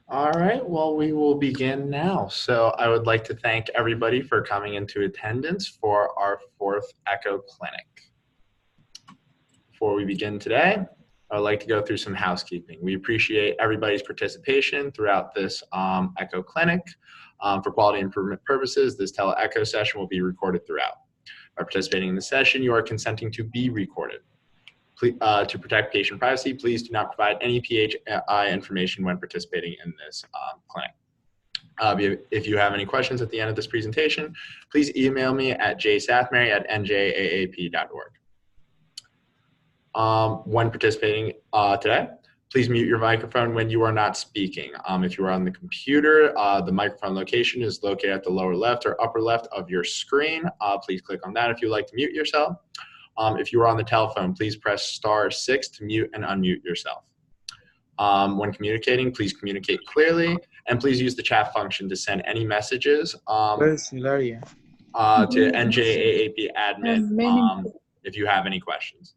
All right, well, we will begin now. So I would like to thank everybody for coming into attendance for our fourth Echo Clinic. Before we begin today, I would like to go through some housekeeping. We appreciate everybody's participation throughout this Echo Clinic. For quality improvement purposes, this tele-echo session will be recorded throughout. By participating in the session, you are consenting to be recorded. To protect patient privacy, please do not provide any PHI information when participating in this clinic. If you have any questions at the end of this presentation, please email me at jsathmary@njaap.org. When participating today, please mute your microphone when you are not speaking. If you are on the computer, the microphone location is located at the lower left or upper left of your screen. Please click on that if you'd like to mute yourself. If you are on the telephone, please press *6 to mute and unmute yourself. When communicating, please communicate clearly, and please use the chat function to send any messages to NJAAP admin if you have any questions.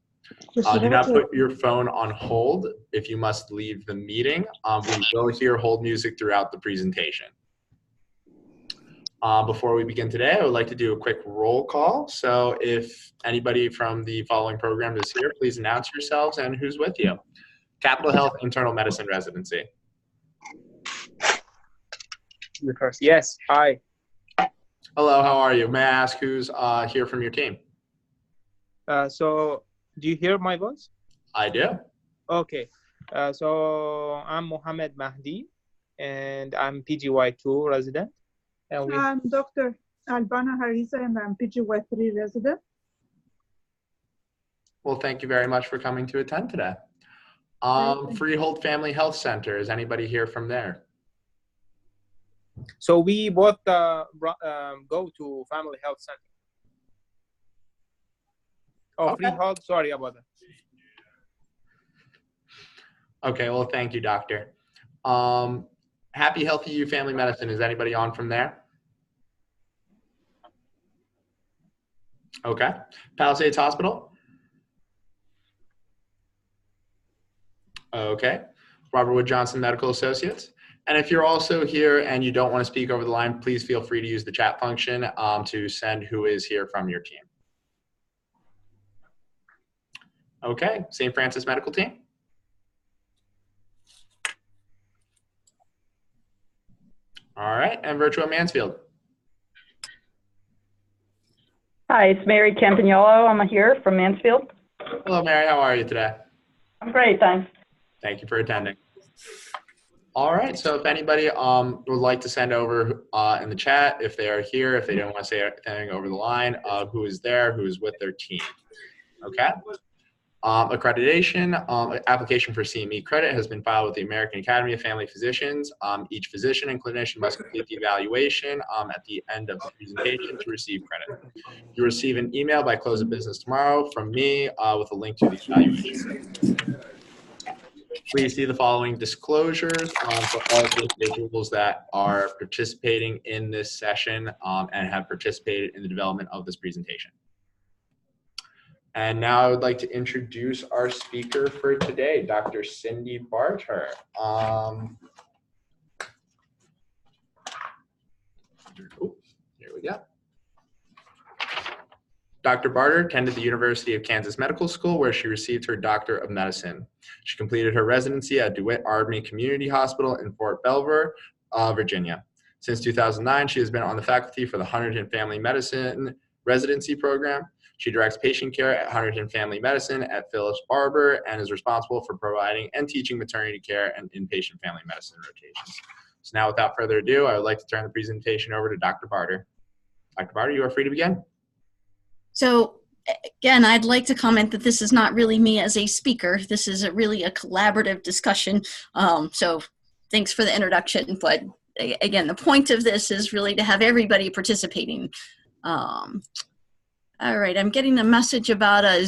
Do not put your phone on hold if you must leave the meeting. We will hear hold music throughout the presentation. Before we begin today, I would like to do a quick roll call. So if anybody from the following program is here, please announce yourselves and who's with you. Capital Health Internal Medicine Residency. Yes, hi. Hello, how are you? May I ask who's here from your team? So do you hear my voice? I do. Okay. So I'm Mohammed Mahdi, and I'm PGY2 resident. And I'm Dr. Albana Harisa, and I'm PGY3 resident. Well, thank you very much for coming to attend today. Freehold Family Health Center, is anybody here from there? So we both go to Family Health Center. Oh, okay. Freehold, sorry about that. Okay, well, thank you, doctor. Happy Healthy You Family Medicine, is anybody on from there? Okay. Palisades Hospital? Okay. Robert Wood Johnson Medical Associates. And if you're also here and you don't want to speak over the line, please feel free to use the chat function to send who is here from your team. Okay, St. Francis Medical Team. All right, and Virtual Mansfield. Hi, it's Mary Campagnolo. I'm here from Mansfield. Hello, Mary. How are you today? I'm great, thanks. Thank you for attending. All right, so if anybody would like to send over in the chat, if they are here, if they don't want to say anything over the line, who is there, who is with their team. Okay. Accreditation, application for CME credit has been filed with the American Academy of Family Physicians. Each physician and clinician must complete the evaluation at the end of the presentation to receive credit. You receive an email by close of business tomorrow from me with a link to the evaluation. Please see the following disclosures for all the individuals that are participating in this session and have participated in the development of this presentation. And now I would like to introduce our speaker for today, Dr. Cindy Barter. Here we go. Dr. Barter attended the University of Kansas Medical School, where she received her Doctor of Medicine. She completed her residency at DeWitt Army Community Hospital in Fort Belvoir, Virginia. Since 2009, she has been on the faculty for the Hunterdon Family Medicine Residency Program. She directs patient care at Hunterdon Family Medicine at Phillips Barber and is responsible for providing and teaching maternity care and inpatient family medicine rotations. So now, without further ado, I would like to turn the presentation over to Dr. Barter. Dr. Barter, you are free to begin. So again, I'd like to comment that this is not really me as a speaker. This is really a collaborative discussion. So thanks for the introduction. But again, the point of this is really to have everybody participating. All right, I'm getting a message about a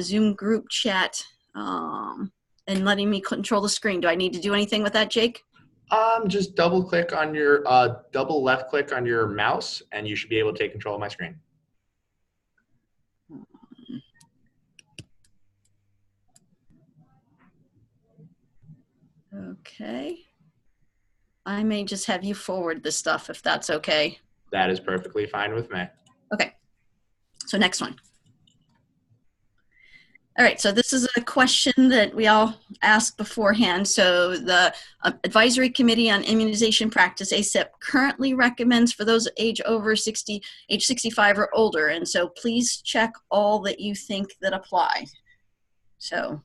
Zoom group chat and letting me control the screen. Do I need to do anything with that, Jake? Just double left click on your mouse and you should be able to take control of my screen. Okay. I may just have you forward the stuff if that's okay. That is perfectly fine with me. Okay. So next one. All right, so this is a question that we all asked beforehand. So the Advisory Committee on Immunization Practice, ACIP, currently recommends for those age 65 or older. And so please check all that you think that apply. So,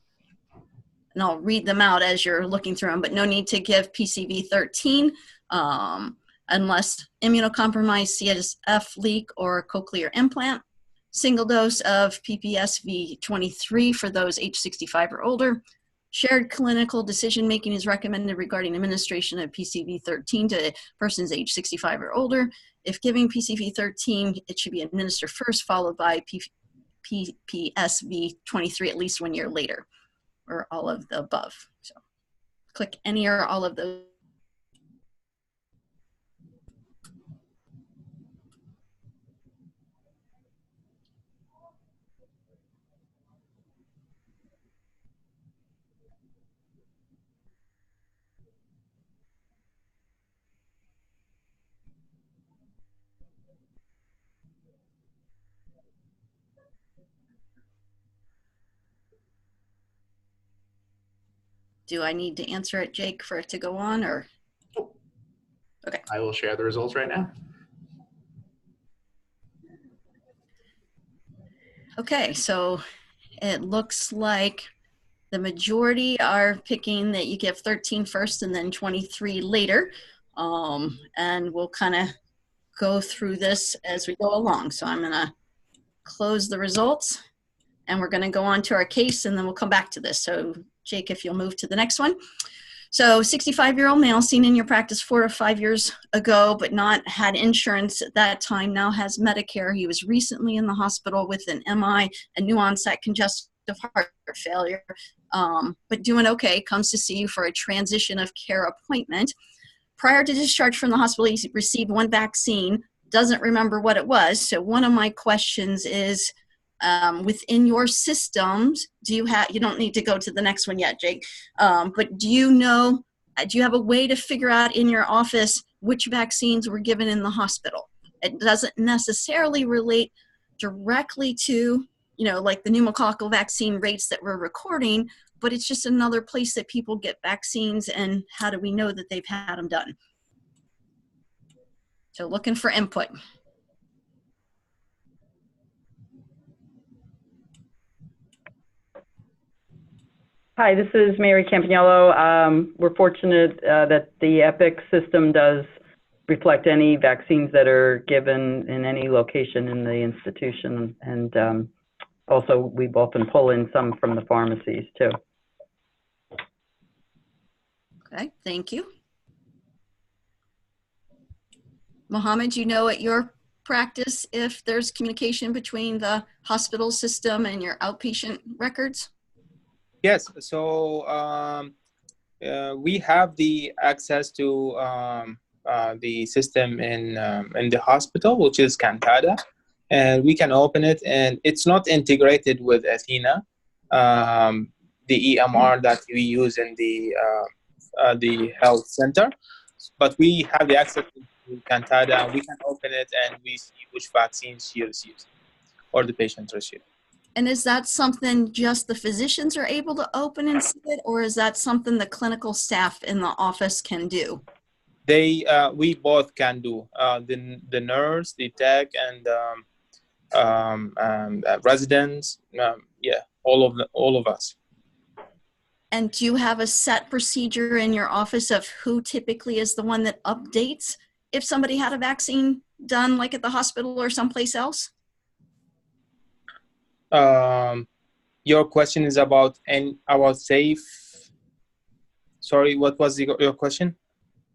and I'll read them out as you're looking through them, but no need to give PCV 13 unless immunocompromised CSF leak or cochlear implant. Single dose of PPSV 23 for those age 65 or older. Shared clinical decision-making is recommended regarding administration of PCV 13 to persons age 65 or older. If giving PCV 13, it should be administered first, followed by PPSV 23 at least 1 year later, or all of the above. So click any or all of those. Do I need to answer it, Jake, for it to go on, or? Okay. I will share the results right now. Okay, so it looks like the majority are picking that you give 13 first and then 23 later. And we'll kind of go through this as we go along. So I'm going to close the results and we're going to go on to our case and then we'll come back to this. So Jake, if you'll move to the next one. So 65-year-old male seen in your practice 4 or 5 years ago, but not had insurance at that time, now has Medicare. He was recently in the hospital with an MI, a new onset congestive heart failure, but doing okay, comes to see you for a transition of care appointment. Prior to discharge from the hospital, he received 1 vaccine, doesn't remember what it was. So one of my questions is, within your systems, you don't need to go to the next one yet, Jake, but do you have a way to figure out in your office which vaccines were given in the hospital? It doesn't necessarily relate directly to, like the pneumococcal vaccine rates that we're recording, but it's just another place that people get vaccines, and how do we know that they've had them done? So looking for input. Hi, this is Mary Campagnolo. We're fortunate that the EPIC system does reflect any vaccines that are given in any location in the institution. And also, we often pull in some from the pharmacies, too. Okay, thank you. Mohammed, you know at your practice if there's communication between the hospital system and your outpatient records? Yes, so we have the access to the system in the hospital, which is Cantada, and we can open it, and it's not integrated with Athena, the EMR that we use in the health center, but we have the access to Cantada, and we can open it and we see which vaccines she receives or the patient receives. And is that something just the physicians are able to open and see it, or is that something the clinical staff in the office can do? We both can do. The nurse, the tech, and residents. All of us. And do you have a set procedure in your office of who typically is the one that updates if somebody had a vaccine done, like at the hospital or someplace else? Your question is about safe. Sorry, what was your question?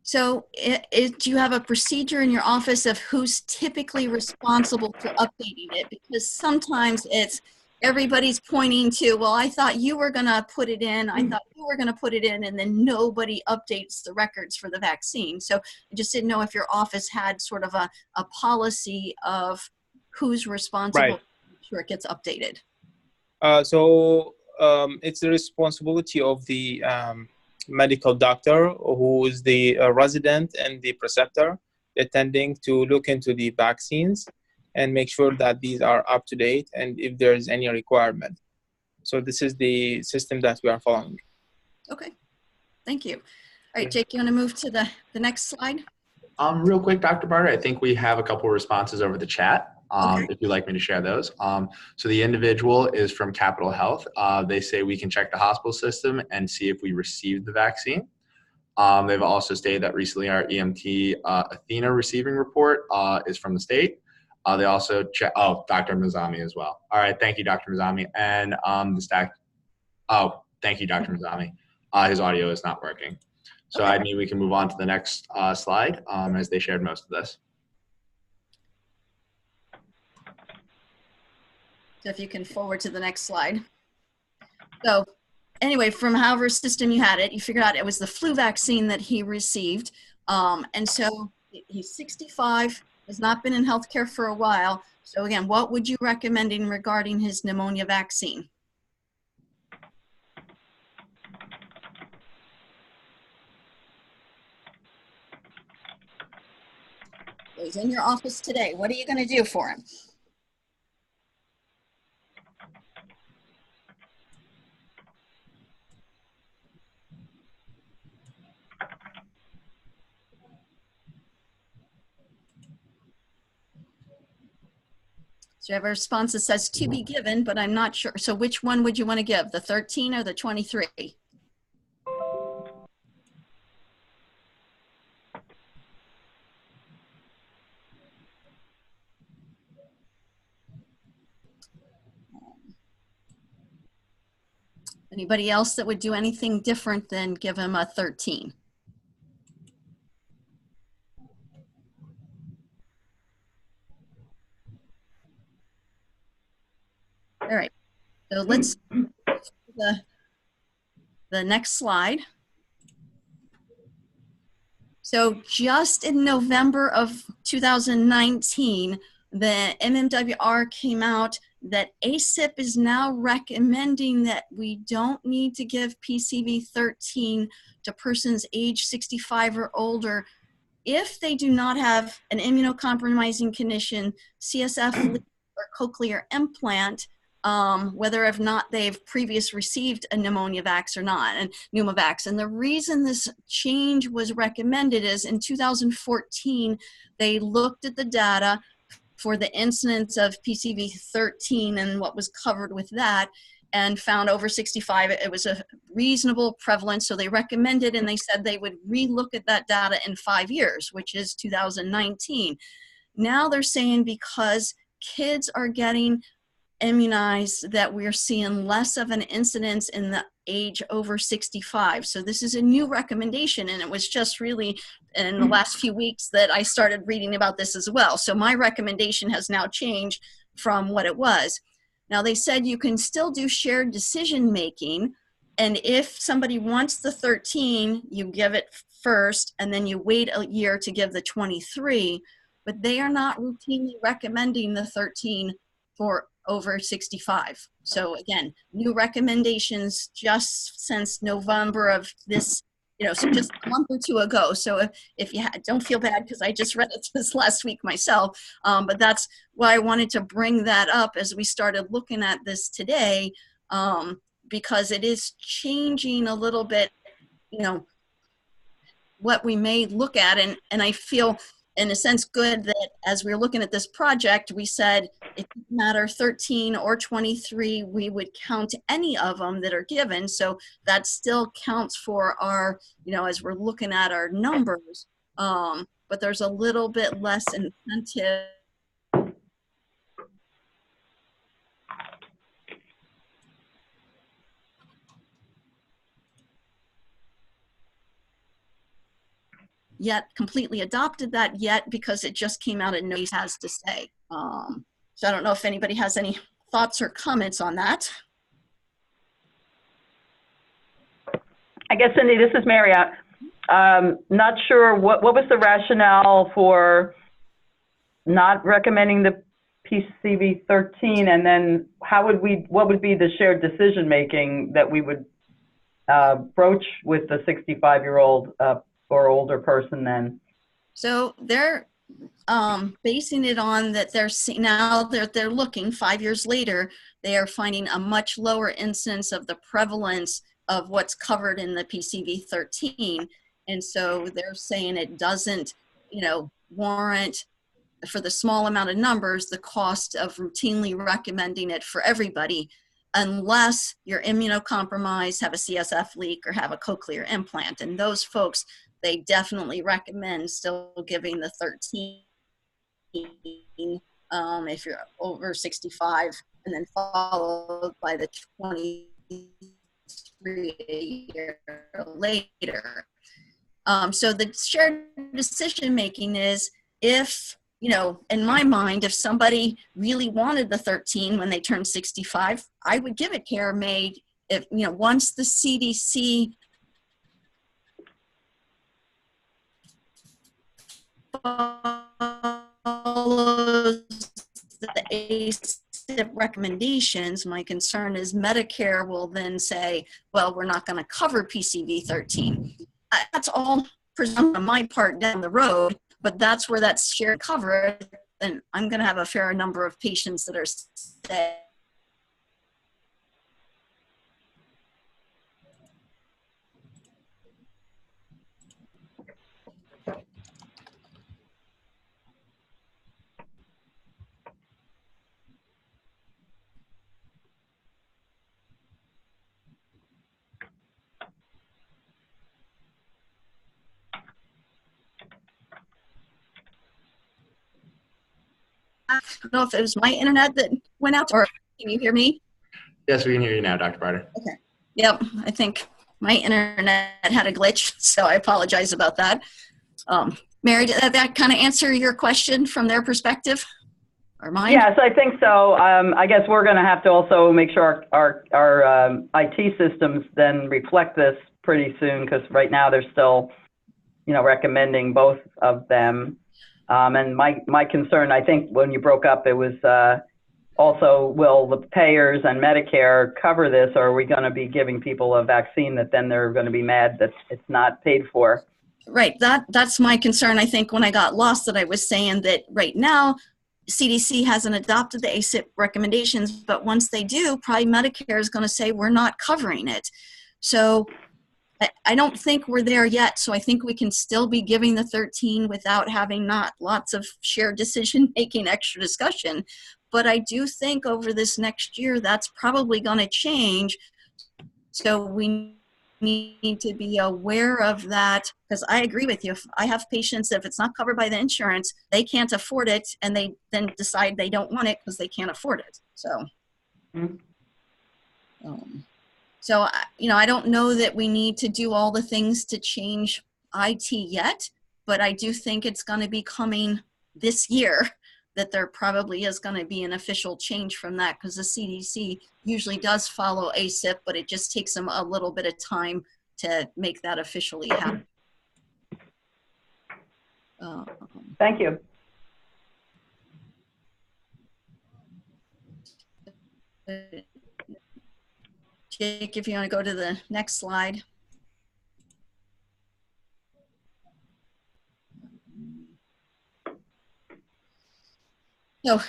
So do you have a procedure in your office of who's typically responsible for updating it? Because sometimes it's everybody's pointing to, well, I thought you were going to put it in, I thought you were going to put it in, and then nobody updates the records for the vaccine. So I just didn't know if your office had sort of a policy of who's responsible. Right. Sure it gets updated. So it's the responsibility of the medical doctor who is the resident and the preceptor attending to look into the vaccines and make sure that these are up to date and if there's any requirement. So this is the system that we are following. Okay, thank you. All right, Jake, you want to move to the next slide? Real quick, Dr. Barter, I think we have a couple of responses over the chat. Okay. If you'd like me to share those. So the individual is from Capital Health. They say we can check the hospital system and see if we received the vaccine. They've also stated that recently our EMT Athena receiving report is from the state. They also check, oh, Dr. Mizami as well. All right, thank you, Dr. Mizami. And thank you, Dr. Mizami. His audio is not working. So Okay. I mean, we can move on to the next slide as they shared most of this. So if you can forward to the next slide. So anyway, from however system you had it, you figured out it was the flu vaccine that he received. And so he's 65, has not been in healthcare for a while. So again, what would you recommend in regarding his pneumonia vaccine? He's in your office today. What are you going to do for him? So you have a response that says to be given, but I'm not sure. So which one would you want to give, the 13 or the 23? Anybody else that would do anything different than give him a 13? All right, so let's the next slide. So just in November of 2019, the MMWR came out that ACIP is now recommending that we don't need to give PCV13 to persons age 65 or older if they do not have an immunocompromising condition, CSF or cochlear implant, whether or not they've previously received a pneumoniavax or not, and Pneumovax. And the reason this change was recommended is in 2014, they looked at the data for the incidence of PCV13 and what was covered with that, and found over 65, it was a reasonable prevalence. So they recommended, and they said they would relook at that data in 5 years, which is 2019. Now they're saying because kids are getting immunized that we're seeing less of an incidence in the age over 65. So this is a new recommendation, and it was just really in the last few weeks that I started reading about this as well. So my recommendation has now changed from what it was. Now they said you can still do shared decision making, and if somebody wants the 13, you give it first and then you wait a year to give the 23, but they are not routinely recommending the 13 for over 65. So again, new recommendations just since November of this, so just a month or two ago. So if you don't feel bad, because I just read it this last week myself, but that's why I wanted to bring that up as we started looking at this today, because it is changing a little bit, what we may look at. And I feel in a sense good that as we were looking at this project, we said it doesn't matter 13 or 23, we would count any of them that are given. So that still counts for our, as we're looking at our numbers, but there's a little bit less incentive. Yet completely adopted that yet because it just came out and nobody has to say. So I don't know if anybody has any thoughts or comments on that. I guess, Cindy, this is Mary. Not sure what was the rationale for not recommending the PCV13, and then what would be the shared decision making that we would broach with the 65-year-old or older person then? So they're basing it on that now they're looking 5 years later, they are finding a much lower incidence of the prevalence of what's covered in the PCV 13. And so they're saying it doesn't, warrant, for the small amount of numbers, the cost of routinely recommending it for everybody, unless you're immunocompromised, have a CSF leak, or have a cochlear implant. And those folks, they definitely recommend still giving the 13 if you're over 65, and then followed by the 23 a year later. So the shared decision making is, if, in my mind, if somebody really wanted the 13 when they turned 65, I would give it care made. If, once the CDC follows the ACIP recommendations, my concern is Medicare will then say, well, we're not going to cover PCV 13. That's all presumed on my part down the road, but that's where that's shared coverage, and I'm going to have a fair number of patients that are saying, I don't know if it was my internet that went out, or can you hear me? Yes, we can hear you now, Dr. Barter. Okay. Yep, I think my internet had a glitch, so I apologize about that. Mary, did that kind of answer your question from their perspective, or mine? Yes, I think so. I guess we're going to have to also make sure our IT systems then reflect this pretty soon, because right now they're still, recommending both of them. And my concern, I think when you broke up, it was also, will the payers and Medicare cover this, or are we going to be giving people a vaccine that then they're going to be mad that it's not paid for? Right, that's my concern. I think when I got lost, that I was saying that right now, CDC hasn't adopted the ACIP recommendations, but once they do, probably Medicare is going to say we're not covering it. So I don't think we're there yet. So I think we can still be giving the 13 without having not lots of shared decision-making, extra discussion. But I do think over this next year, that's probably going to change. So we need to be aware of that, because I agree with you. If I have patients, if it's not covered by the insurance, they can't afford it, and they then decide they don't want it because they can't afford it. So, I don't know that we need to do all the things to change IT yet, but I do think it's going to be coming this year, that there probably is going to be an official change from that, because the CDC usually does follow ACIP, but it just takes them a little bit of time to make that officially happen. Thank you. Jake, if you want to go to the next slide. So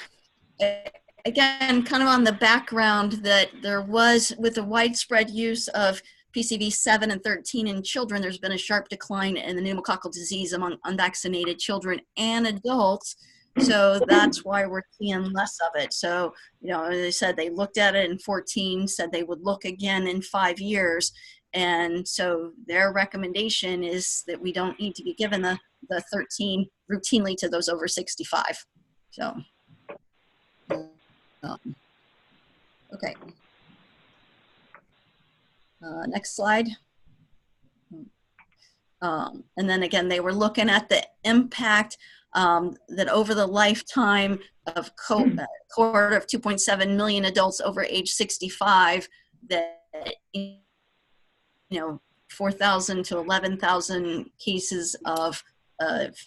again, kind of on the background, that there was, with the widespread use of PCV 7 and 13 in children, there's been a sharp decline in the pneumococcal disease among unvaccinated children and adults. So that's why we're seeing less of it. So, as I said, they looked at it in 14, said they would look again in 5 years. And so their recommendation is that we don't need to be given the 13 routinely to those over 65. So, okay. Next slide. And then again, they were looking at the impact that over the lifetime of cohort of 2.7 million adults over age 65, that 4,000 to 11,000 cases of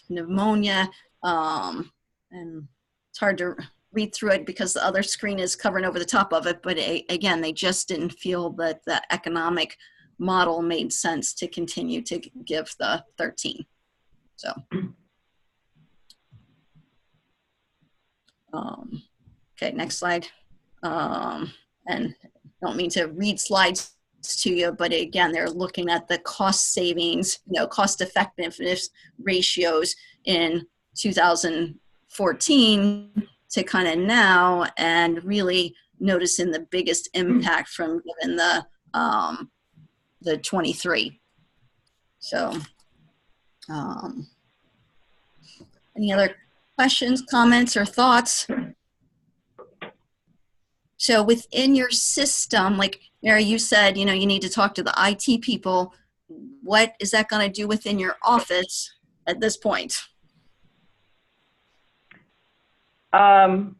pneumonia, and it's hard to read through it because the other screen is covering over the top of it, but again, they just didn't feel that the economic model made sense to continue to give the 13. So, okay, next slide. And don't mean to read slides to you, but again, they're looking at the cost savings, cost effectiveness ratios in 2014 to kind of now, and really noticing the biggest impact from given the 23. So, any other questions, comments, or thoughts? So within your system, like Mary, you said, you need to talk to the IT people. What is that going to do within your office at this point? Well,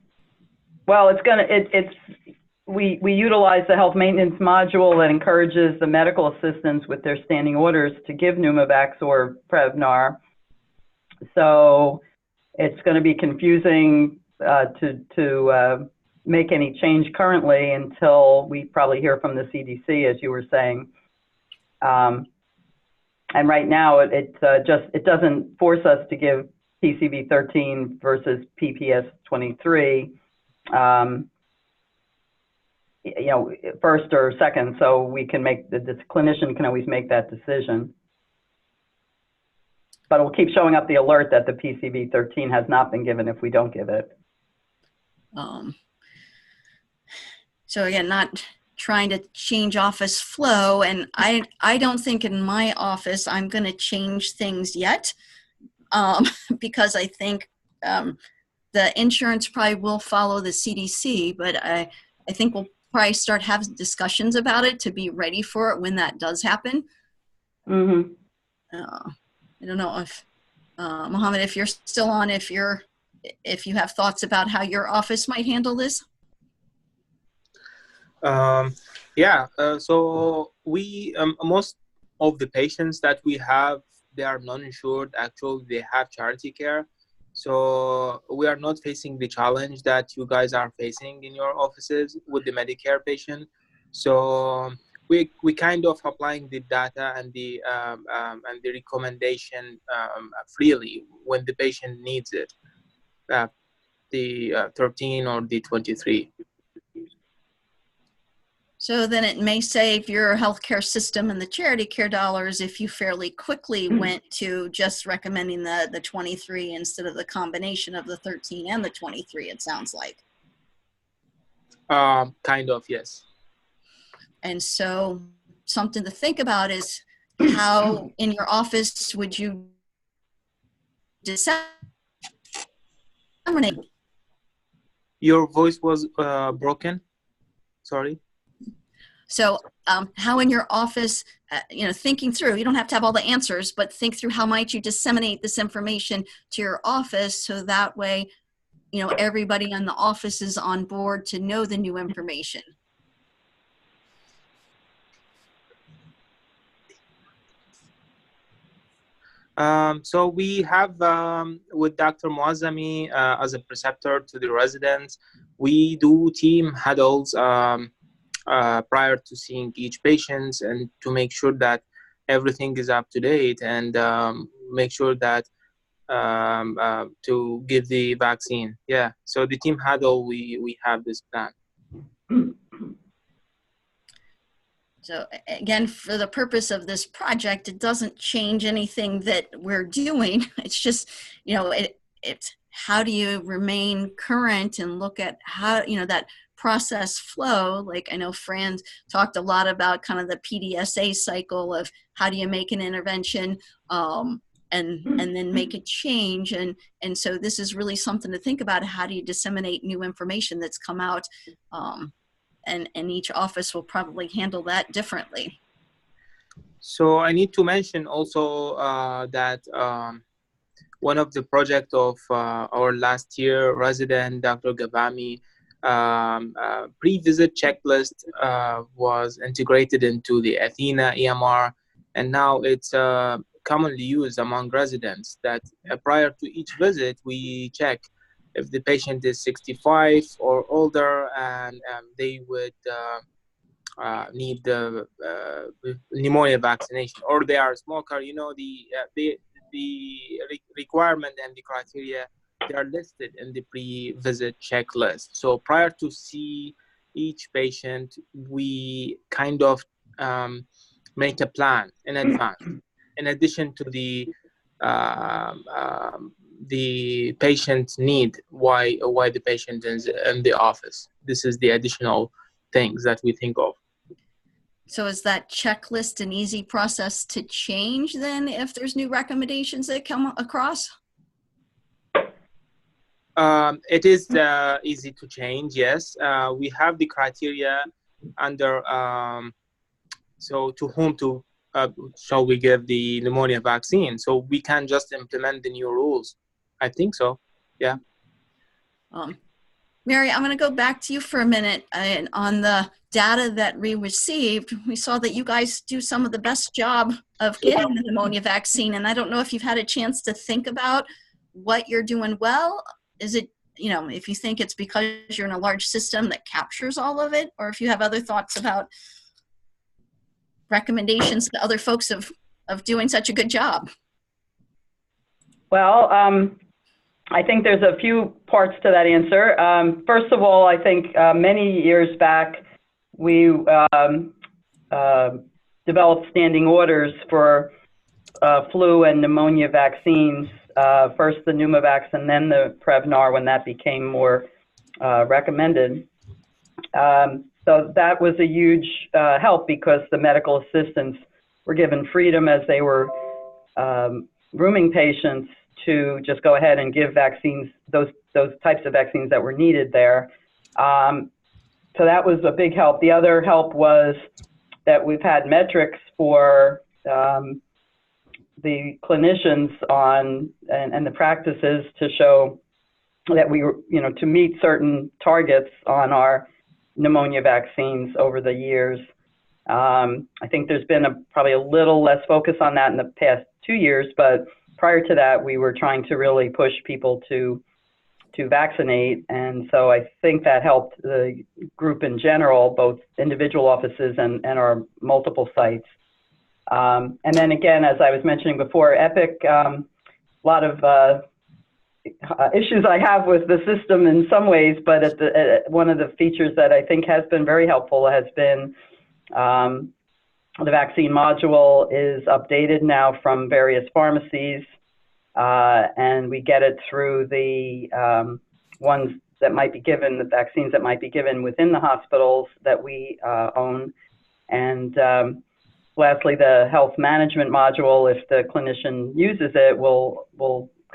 we utilize the health maintenance module that encourages the medical assistants with their standing orders to give Pneumovax or Prevnar. So it's going to be confusing to make any change currently until we probably hear from the CDC, as you were saying. And right now, it doesn't force us to give PCV 13 versus PPS 23, first or second, so we can make the clinician can always make that decision. But it will keep showing up the alert that the PCV 13 has not been given if we don't give it. So again, not trying to change office flow, and I don't think in my office I'm going to change things yet, because I think the insurance probably will follow the CDC, but I think we'll probably start having discussions about it to be ready for it when that does happen. Mm-hmm. I don't know if Mohammed, if you're still on, if you have thoughts about how your office might handle this. So we most of the patients that we have, they are non-insured. Actually, they have charity care, so we are not facing the challenge that you guys are facing in your offices with the Medicare patient. So we kind of applying the data and the recommendation freely when the patient needs it, the 13 or the 23. So then it may save your healthcare system and the charity care dollars if you fairly quickly went to just recommending the 23 instead of the combination of the 13 and the 23, it sounds like. Kind of, yes. And so something to think about is how in your office would you disseminate? Your voice was broken. Sorry. So how in your office, thinking through, you don't have to have all the answers, but think through how might you disseminate this information to your office so that way, everybody in the office is on board to know the new information. So we have with Dr. Muazzami as a preceptor to the residents, we do team huddles prior to seeing each patient and to make sure that everything is up to date and make sure that to give the vaccine. Yeah, so the team huddle, we have this plan. So again, for the purpose of this project, it doesn't change anything that we're doing. It's just, it's how do you remain current and look at how, that process flow. Like I know Fran talked a lot about kind of the PDSA cycle of how do you make an intervention and then make a change. And so this is really something to think about. How do you disseminate new information that's come out? And each office will probably handle that differently. So I need to mention also that one of the projects of our last year resident, Dr. Gavami, pre-visit checklist was integrated into the Athena EMR, and now it's commonly used among residents that prior to each visit, we check if the patient is 65 or older, and they would need the pneumonia vaccination, or they are a smoker, you know, the requirement and the criteria, they are listed in the pre-visit checklist. So prior to see each patient, we kind of make a plan in advance. In addition to the patient's need, why the patient is in the office. This is the additional things that we think of. So is that checklist an easy process to change then if there's new recommendations that come across? It is easy to change, yes. We have the criteria under, so to whom shall we give the pneumonia vaccine? So we can just implement the new rules. I think so, yeah. Mary, I'm going to go back to you for a minute. And on the data that we received, we saw that you guys do some of the best job of getting the pneumonia vaccine. And I don't know if you've had a chance to think about what you're doing well. Is it, you know, if you think it's because you're in a large system that captures all of it, or if you have other thoughts about recommendations to other folks of doing such a good job? Well, I think there's a few parts to that answer. First of all, I think many years back, we developed standing orders for flu and pneumonia vaccines, first the Pneumovax and then the Prevnar when that became more recommended. So that was a huge help because the medical assistants were given freedom as they were rooming patients to just go ahead and give vaccines, those types of vaccines that were needed there. So that was a big help. The other help was that we've had metrics for the clinicians on and the practices to show that we were, you know, to meet certain targets on our pneumonia vaccines over the years. I think there's been probably a little less focus on that in the past 2 years, but prior to that, we were trying to really push people to vaccinate. And so I think that helped the group in general, both individual offices and our multiple sites. And then again, as I was mentioning before, Epic, a lot of issues I have with the system in some ways, but one of the features that I think has been very helpful has been the vaccine module is updated now from various pharmacies, and we get it through the ones that might be given, the vaccines that might be given within the hospitals that we own. And lastly, the health management module, if the clinician uses it, will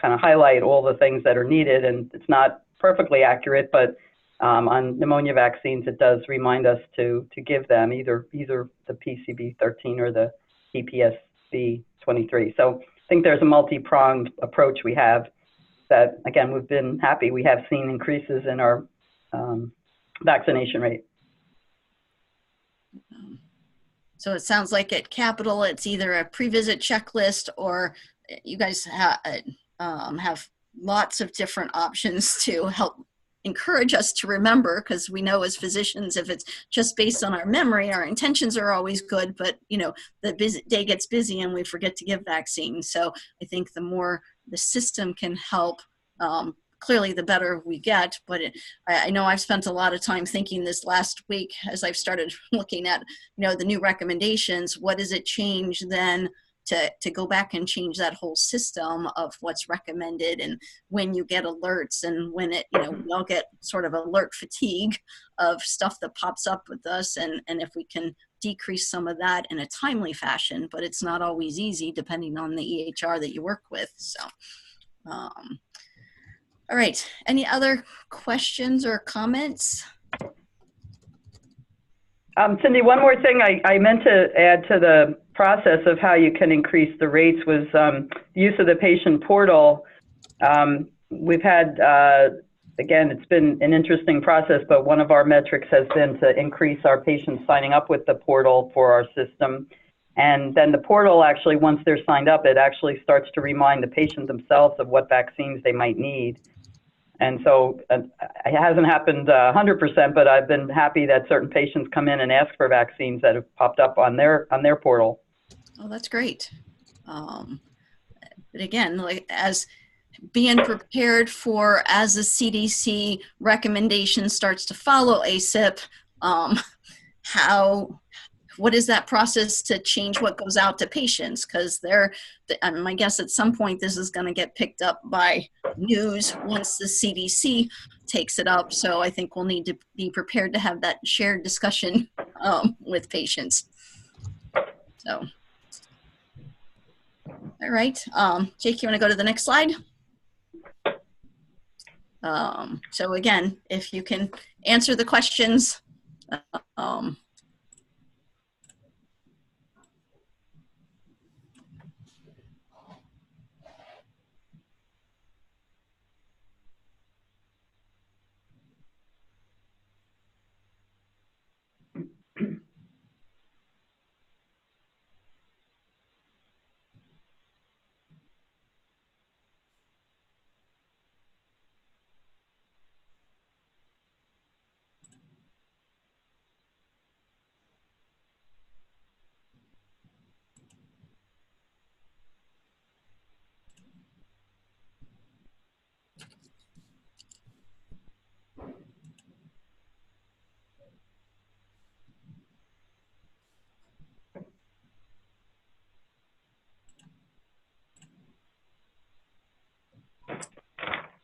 kind of highlight all the things that are needed. And it's not perfectly accurate, but on pneumonia vaccines, it does remind us to give them either the PCV13 or the EPSV23. So I think there's a multi-pronged approach we have that, again, we've been happy. We have seen increases in our vaccination rate. So it sounds like at Capital, it's either a pre-visit checklist or you guys have lots of different options to help encourage us to remember, because we know as physicians, if it's just based on our memory, our intentions are always good, but you know, the day gets busy and we forget to give vaccines. So I think the more the system can help, clearly the better we get. But I know I've spent a lot of time thinking this last week as I've started looking at, you know, the new recommendations. What does it change then to go back and change that whole system of what's recommended, and when you get alerts, and when it, you know, we all get sort of alert fatigue of stuff that pops up with us, and if we can decrease some of that in a timely fashion, but it's not always easy depending on the EHR that you work with. So, all right, any other questions or comments? Cindy, one more thing I meant to add to the process of how you can increase the rates was the use of the patient portal. We've had, again, it's been an interesting process, but one of our metrics has been to increase our patients signing up with the portal for our system. And then the portal actually, once they're signed up, it actually starts to remind the patient themselves of what vaccines they might need. And so it hasn't happened 100%, but I've been happy that certain patients come in and ask for vaccines that have popped up on their portal. Oh, that's great. But again, like as being prepared for as the CDC recommendation starts to follow ACIP, what is that process to change what goes out to patients? Because my guess at some point this is going to get picked up by news once the CDC takes it up. So I think we'll need to be prepared to have that shared discussion with patients. So, all right, Jake, you want to go to the next slide? So again, if you can answer the questions.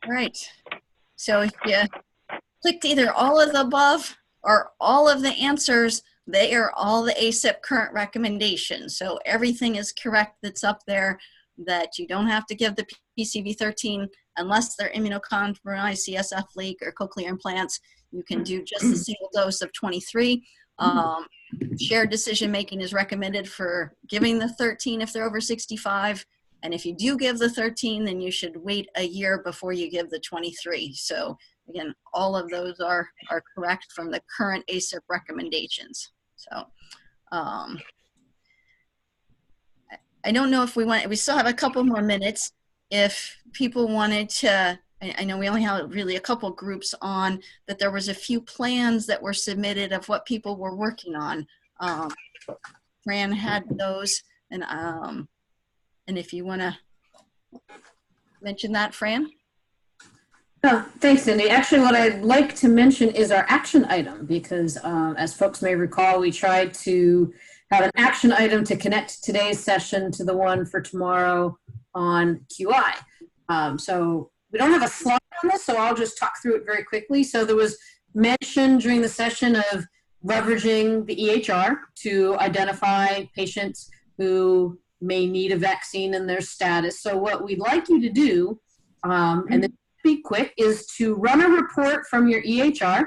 All right, so if you clicked either all of the above or all of the answers, they are all the ACIP current recommendations. So everything is correct that's up there, that you don't have to give the PCV13 unless they're immunocompromised, CSF leak, or cochlear implants. You can do just a single dose of 23. Shared decision making is recommended for giving the 13 if they're over 65. And if you do give the 13, then you should wait a year before you give the 23. So again, all of those are correct from the current ACIP recommendations. So I don't know if we still have a couple more minutes. If people wanted to, I know we only have really a couple groups on, but there was a few plans that were submitted of what people were working on. Fran had those, and if you want to mention that, Fran? Oh, thanks, Cindy. Actually, what I'd like to mention is our action item, because as folks may recall, we tried to have an action item to connect today's session to the one for tomorrow on QI. So we don't have a slide on this, so I'll just talk through it very quickly. So there was mention during the session of leveraging the EHR to identify patients who may need a vaccine and their status. So what we'd like you to do, and this will be quick, is to run a report from your EHR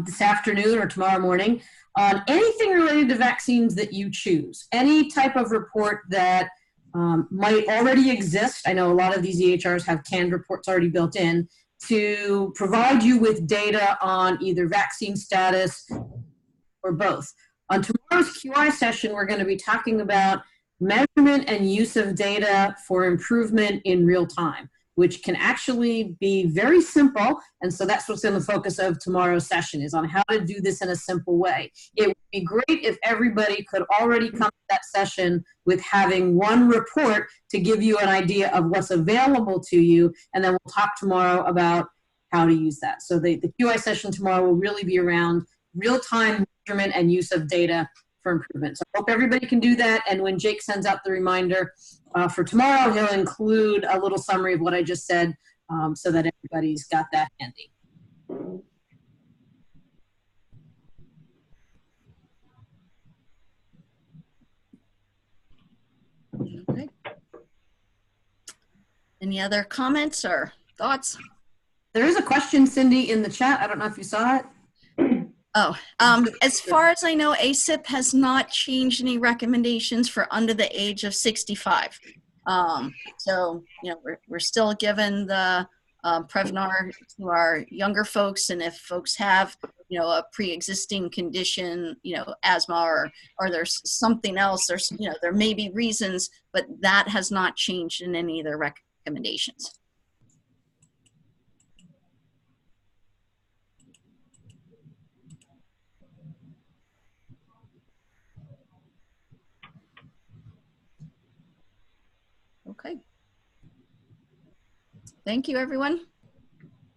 this afternoon or tomorrow morning on anything related to vaccines that you choose. Any type of report that might already exist. I know a lot of these EHRs have canned reports already built in to provide you with data on either vaccine status or both. On tomorrow's QI session, we're going to be talking about measurement and use of data for improvement in real time, which can actually be very simple. And so that's what's in the focus of tomorrow's session, is on how to do this in a simple way. It would be great if everybody could already come to that session with having one report to give you an idea of what's available to you. And then we'll talk tomorrow about how to use that. So the QI session tomorrow will really be around real-time measurement and use of data for improvement. So I hope everybody can do that. And when Jake sends out the reminder for tomorrow, he'll include a little summary of what I just said so that everybody's got that handy. Okay. Any other comments or thoughts? There is a question, Cindy, in the chat. I don't know if you saw it. Oh, as far as I know, ACIP has not changed any recommendations for under the age of 65. So, you know, we're still giving the Prevnar to our younger folks, and if folks have, you know, a pre-existing condition, you know, asthma or there's something else, there's, you know, there may be reasons, but that has not changed in any of their recommendations. Okay. Thank you, everyone.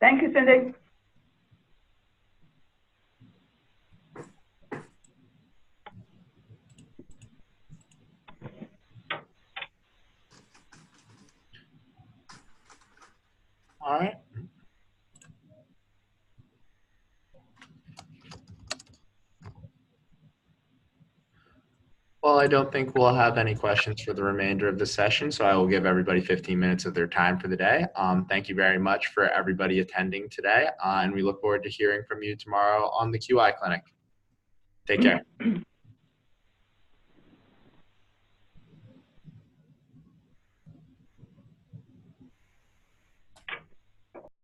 Thank you, Cindy. All right. Well, I don't think we'll have any questions for the remainder of the session, so I will give everybody 15 minutes of their time for the day. Thank you very much for everybody attending today, and we look forward to hearing from you tomorrow on the QI Clinic. Take care.